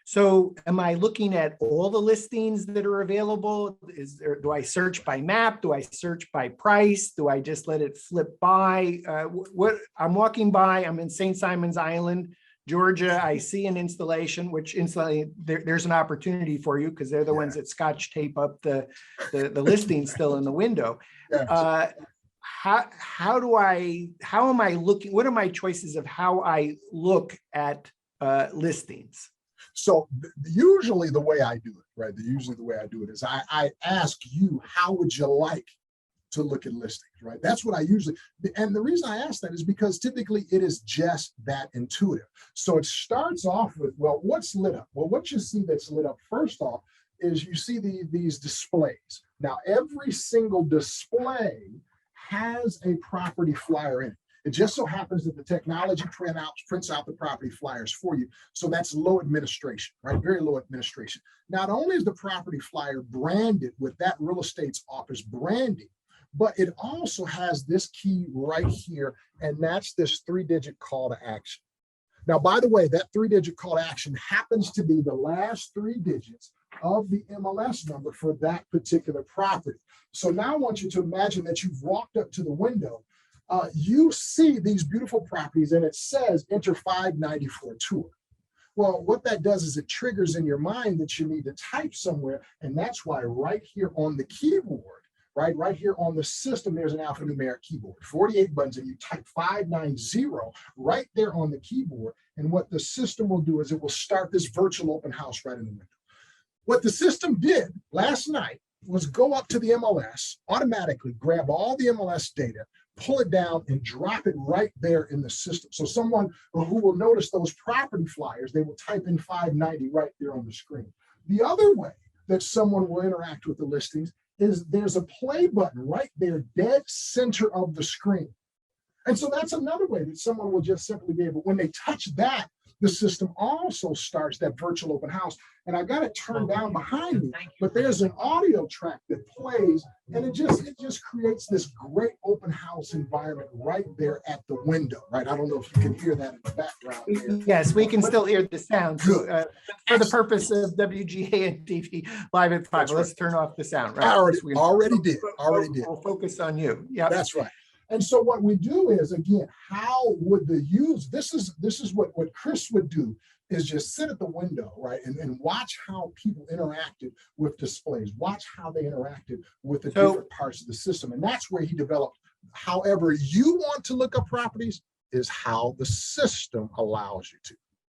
So am I looking at all the listings that are available? Do I search by map? Do I search by price? Do I just let it flip by? What I'm walking by, I'm in St. Simons Island, Georgia. I see an installation, which instantly there's an opportunity for you because they're the ones that scotch tape up the listing still in the window. How am I looking? What are my choices of how I look at listings? So usually the way I do it, right? Usually the way I do it is I ask you, how would you like to look at listings, right? That's what I usually, and the reason I ask that is because typically it is just that intuitive. So it starts off with, well, what's lit up? Well, what you see that's lit up first off is you see these displays. Now, every single display has a property flyer in it. It just so happens that the technology prints out the property flyers for you. So that's low administration, right? Very low administration. Not only is the property flyer branded with that real estate's office branding, but it also has this key right here, and that's this 3-digit call to action. Now, by the way, that 3-digit call to action happens to be the last 3 digits of the MLS number for that particular property. So now I want you to imagine that you've walked up to the window. You see these beautiful properties and it says enter 590 for a tour. Well, what that does is it triggers in your mind that you need to type somewhere. And that's why right here on the keyboard, right here on the system, there's an alphanumeric keyboard, 48 buttons, and you type 590 right there on the keyboard. And what the system will do is it will start this virtual open house right in the window. What the system did last night was go up to the MLS, automatically grab all the MLS data, pull it down and drop it right there in the system. So someone who will notice those property flyers, they will type in 590 right there on the screen. The other way that someone will interact with the listings is there's a play button right there, dead center of the screen. And so that's another way that someone will just simply be able, when they touch that, the system also starts that virtual open house. And I got it turned down behind me, but there's an audio track that plays, and it just creates this great open house environment right there at the window, right? I don't know if you can hear that in the background there. Yes, we can still hear the sound. For the purpose of WGA and TV Live at 5, let's turn off the sound. Right? I already did. We'll focus on you. Yeah, that's right. And so what we do is, again, how would the user, this is what Chris would do, is just sit at the window, right, and watch how people interacted with displays, watch how they interacted with the different parts of the system. And that's where he developed, however you want to look up properties is how the system allows you to.